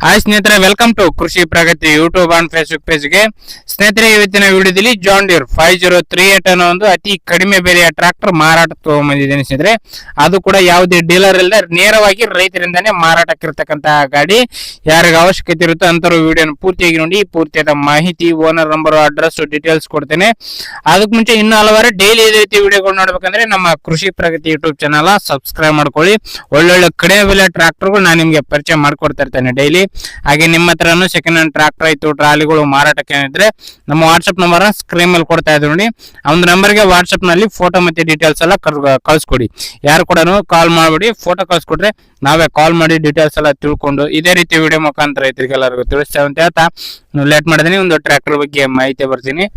Hi ಸ್ನೇಹಿತರೆ, welcome to ಕೃಷಿ ಪ್ರಗತಿ YouTube and Facebook ಪೇಜ್ಗೆ. ಸ್ನೇಹಿತರೆ, ಇವತ್ತಿನ ವಿಡಿಯೋದಲ್ಲಿ ಜಾನ್ ಡೀರ್ 5038 ಅನ್ನೋ ಒಂದು ಅತಿ ಕಡಿಮೆ ಬೆಲೆಯ ಟ್ರಾಕ್ಟರ್ ಮಾರಾಟ ತಗೊಂಡ್ಬಂದಿದ್ದೀನಿ ಸ್ನೇಹಿತರೆ. ಅದು ಕೂಡ ಯಾವುದೇ ಡೀಲರ್ ಇಲ್ಲದೆ ನೇರವಾಗಿ ರೈತರಿಂದಾನೇ ಮಾರಾಟಕ್ಕಿರ್ತಕ್ಕಂತಹ ಗಾಡಿ. ಯಾರಿಗೆ ಅವಶ್ಯಕತೆ ಇರುತ್ತೋ ಅಂತವರು ವಿಡಿಯೋನ ಪೂರ್ತಿಯಾಗಿ ನೋಡಿ. ಪೂರ್ತಿಯಾದ ಮಾಹಿತಿ, ಓನರ್ ನಂಬರ್, ಅಡ್ರೆಸ್, ಡೀಟೇಲ್ಸ್ ಕೊಡ್ತೇನೆ. ಅದಕ್ಕೆ ಮುಂಚೆ ಇನ್ನೂ ಹಲವಾರು ಡೈಲಿ ಇದೇ ರೀತಿ ವಿಡಿಯೋಗಳು ನೋಡ್ಬೇಕಂದ್ರೆ ನಮ್ಮ ಕೃಷಿ ಪ್ರಗತಿ ಯೂಟ್ಯೂಬ್ ಚಾನಲ್ ಸಬ್ಸ್ಕ್ರೈಬ್ ಮಾಡ್ಕೊಳ್ಳಿ. ಒಳ್ಳೊಳ್ಳೆ ಕಡಿಮೆ ಬೆಲೆ ಟ್ರಾಕ್ಟರ್ಗಳು ನಾನು ನಿಮ್ಗೆ ಪರಿಚಯ ಮಾಡ್ಕೊಡ್ತಾ ಇರ್ತೇನೆ ಡೈಲಿ. ಹಾಗೆ ನಿಮ್ಮ ಹತ್ರನು ಸೆಕೆಂಡ್ ಹ್ಯಾಂಡ್ ಟ್ರಾಕ್ಟರ್ ಆಯ್ತು, ಟ್ರಾಲಿಗಳು ಮಾರಾಟಕ್ಕೆ ಇದ್ರೆ ನಮ್ಮ ವಾಟ್ಸ್ಆಪ್ ನಂಬರ್ ಸ್ಕ್ರೀನ್ ಮೇಲೆ ಕೊಡ್ತಾ ಇದ್ರು ನೋಡಿ. ಆ ಒಂದು ನಂಬರ್ಗೆ ವಾಟ್ಸ್ಆಪ್ ನಲ್ಲಿ ಫೋಟೋ ಮತ್ತೆ ಡೀಟೇಲ್ಸ್ ಎಲ್ಲ ಕಳ್ಸಿಕೊಡಿ. ಯಾರು ಕೂಡ ಕಾಲ್ ಮಾಡ್ಬಿಡಿ, ಫೋಟೋ ಕಳ್ಸಿಕೊಟ್ರೆ ನಾವೇ ಕಾಲ್ ಮಾಡಿ ಡೀಟೇಲ್ಸ್ ಎಲ್ಲ ತಿಳ್ಕೊಂಡು ಇದೇ ರೀತಿ ವಿಡಿಯೋ ಮುಖಾಂತರ ರೈತರಿಗೆಲ್ಲರಿಗೂ ತಿಳಿಸ್ತೇವೆ ಅಂತ ಹೇಳ್ತಾ ಲೇಟ್ ಮಾಡಿದೀನಿ. ಒಂದು ಟ್ರ್ಯಾಕ್ಟರ್ ಬಗ್ಗೆ ಮಾಹಿತಿ ಬರ್ತೀನಿ.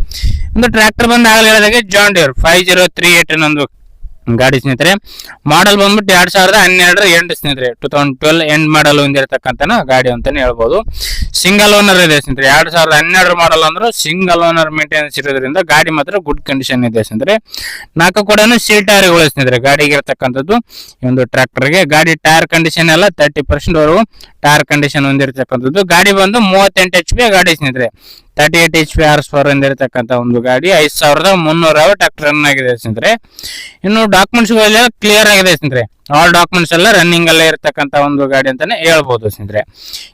ಒಂದು ಟ್ರ್ಯಾಕ್ಟರ್ ಬಂದು ಆಗಲೇ ಹೇಳಿದಾಗೆ ಜಾನ್ ಡೀರ್ 5038 ಅನ್ನೊಂದು ಗಾಡಿ ಸ್ನೇಹಿತರೆ. ಮಾಡಲ್ ಬಂದ್ಬಿಟ್ಟು 2012 ಎಂಡ್ ಸ್ನೇಹಿತರೆ. 2012 ಎಂಡ್ ಮಾಡಲ್ ಹೊಂದಿರತಕ್ಕಂತ ಗಾಡಿ ಅಂತಾನೆ ಹೇಳ್ಬೋದು. ಸಿಂಗಲ್ ಓನರ್ ಇದೆ ಸ್ನೇಹಿತರೆ. 2012 ಮಾಡಲ್ ಅಂದ್ರೆ ಸಿಂಗಲ್ ಓನರ್ ಮೇಂಟೆನೆನ್ಸ್ ಇರೋದ್ರಿಂದ ಗಾಡಿ ಮಾತ್ರ ಗುಡ್ ಕಂಡೀಷನ್ ಇದೆ ಸ್ನೇಹಿತರೆ. 4 ಕೂಡ ಸೀಲ್ ಟೈರ್ಗಳು ಸ್ನೇಹಿತರೆ ಗಾಡಿಗೆ ಇರತಕ್ಕಂಥದ್ದು. ಈ ಒಂದು ಟ್ರ್ಯಾಕ್ಟರ್ಗೆ ಗಾಡಿ ಟೈರ್ ಕಂಡೀಷನ್ ಎಲ್ಲ 30% ವರೆಗೂ ಟೈರ್ ಕಂಡೀಷನ್ ಹೊಂದಿರತಕ್ಕಂಥದ್ದು. ಗಾಡಿ ಬಂದು 38 HP ಗಾಡಿ ಸ್ನೇಹಿತರೆ. 38 HP ಹಾರ್ಸ್ ಪವರ್ ಹೊಂದಿರತಕ್ಕಂಥ ಒಂದು ಗಾಡಿ. 5300 ಟ್ರ್ಯಾಕ್ಟರ್ ರನ್ ಆಗಿದೆ ಸ್ನೇಹಿತರೆ. ಇನ್ನು ಡಾಕ್ಯುಮೆಂಟ್ಸ್ ಕ್ಲಿಯರ್ ಆಗಿದೆ ಸ್ನೇಹಿತರೆ. ಆಲ್ ಡಾಕ್ಯುಮೆಂಟ್ಸ್ ಎಲ್ಲ ರನ್ನಿಂಗ್ ಅಲ್ಲೇ ಇರತಕ್ಕಂತ ಒಂದು ಗಾಡಿ ಅಂತಾನೆ ಹೇಳ್ಬೋದು ಸ್ನೇಹಿತರೆ.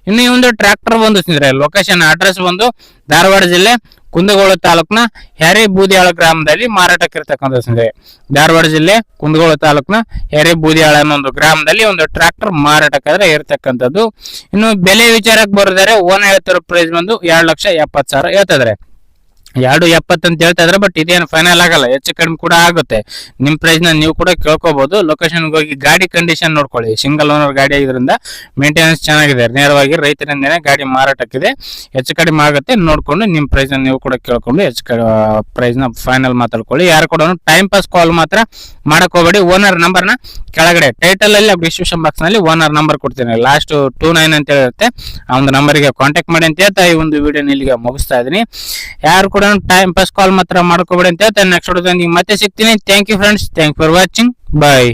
ಇನ್ನು ಈ ಒಂದು ಟ್ರ್ಯಾಕ್ಟರ್ ಬಂದು ಸ್ನೇಹಿತರೆ, ಲೊಕೇಶನ್ ಅಡ್ರೆಸ್ ಬಂದು ಧಾರವಾಡ ಜಿಲ್ಲೆ ಕುಂದಗೋಳ ತಾಲೂಕಿನ ಹೆರೇಬೂದಿಯಾಳ ಗ್ರಾಮದಲ್ಲಿ ಮಾರಾಟಕ್ಕಿರ್ತಕ್ಕಂಥ ಸ್ನೇಹಿತರೆ. ಧಾರವಾಡ ಜಿಲ್ಲೆ ಕುಂದಗೋಳ ತಾಲೂಕಿನ ಹೆರೇಬೂದಿಯಾಳ ಅನ್ನೋ ಒಂದು ಗ್ರಾಮದಲ್ಲಿ ಒಂದು ಟ್ರ್ಯಾಕ್ಟರ್ ಮಾರಾಟಕ್ಕಾದ್ರೆ ಇರತಕ್ಕಂಥದ್ದು. ಇನ್ನು ಬೆಲೆ ವಿಚಾರಕ್ಕೆ ಬರೋದಾದ್ರೆ ಓನ್ ಹೇಳ್ತಿರೋ ಪ್ರೈಸ್ ಬಂದು 2,70,000 ಹೇಳ್ತಿದ್ರೆ. 2,70,000 ಅಂತ ಹೇಳ್ತಾ ಇದ್ರೆ, ಬಟ್ ಇದೇನು ಫೈನಲ್ ಆಗಲ್ಲ, ಹೆಚ್ಚು ಕಡಿಮೆ ಕೂಡ ಆಗುತ್ತೆ. ನಿಮ್ ಪ್ರೈಸ್ ನ ನೀವು ಕೂಡ ಕೇಳ್ಕೋಬಹುದು. ಲೊಕೇಶನ್ ಹೋಗಿ ಗಾಡಿ ಕಂಡೀಷನ್ ನೋಡ್ಕೊಳ್ಳಿ. ಸಿಂಗಲ್ ಓನರ್ ಗಾಡಿ ಆಗಿದ್ರಿಂದ ಮೇಂಟೆನೆನ್ಸ್ ಚೆನ್ನಾಗಿದೆ. ನೇರವಾಗಿ ರೈತರಿಂದನೇ ಗಾಡಿ ಮಾರಾಟಕ್ಕಿದೆ. ಹೆಚ್ಚು ಕಡಿಮೆ ಆಗುತ್ತೆ, ನೋಡ್ಕೊಂಡು ನಿಮ್ ಪ್ರೈಸ್ ನ ನೀವು ಕೂಡ ಕೇಳ್ಕೊಂಡು ಹೆಚ್ಚು ಪ್ರೈಸ್ ನ ಫೈನಲ್ ಮಾತಾಡ್ಕೊಳ್ಳಿ. ಯಾರು ಕೂಡ ಟೈಮ್ ಪಾಸ್ ಕಾಲ್ ಮಾತ್ರ ಮಾಡಕ್ ಹೋಗಬೇಡಿ. ಓನರ್ ನಂಬರ್ ನ ಕೆಳಗಡೆ ಟೈಟಲ್ ಅಲ್ಲಿ ಡಿಸ್ಕ್ರಿಪ್ಷನ್ ಬಾಕ್ಸ್ ನಲ್ಲಿ ಓನರ್ ನಂಬರ್ ಕೊಡ್ತೀನಿ. ಲಾಸ್ಟ್ 29 ಅಂತ ಹೇಳಿರುತ್ತೆ. ಆ ಒಂದು ನಂಬರ್ಗೆ ಕಾಂಟ್ಯಾಕ್ಟ್ ಮಾಡಿ ಅಂತ ಹೇಳ್ತಾ ಈ ಒಂದು ವಿಡಿಯೋ ಇಲ್ಲಿಗೆ ಮುಗಿಸ್ತಾ ಇದೀನಿ. ಯಾರು ಕೂಡ ಟೈಮ್ ಪಾಸ್ ಕಾಲ್ ಮಾತ್ರ ಮಾಡ್ಕೋಬೇಡಿ ಅಂತ ಹೇಳ್ತಾ ನೆಕ್ಸ್ಟ್ ವಿಡಿಯೋದೊಂದಿಗೆ ಮತ್ತೆ ಸಿಗ್ತೀನಿ. Thank you friends, thank for watching, bye.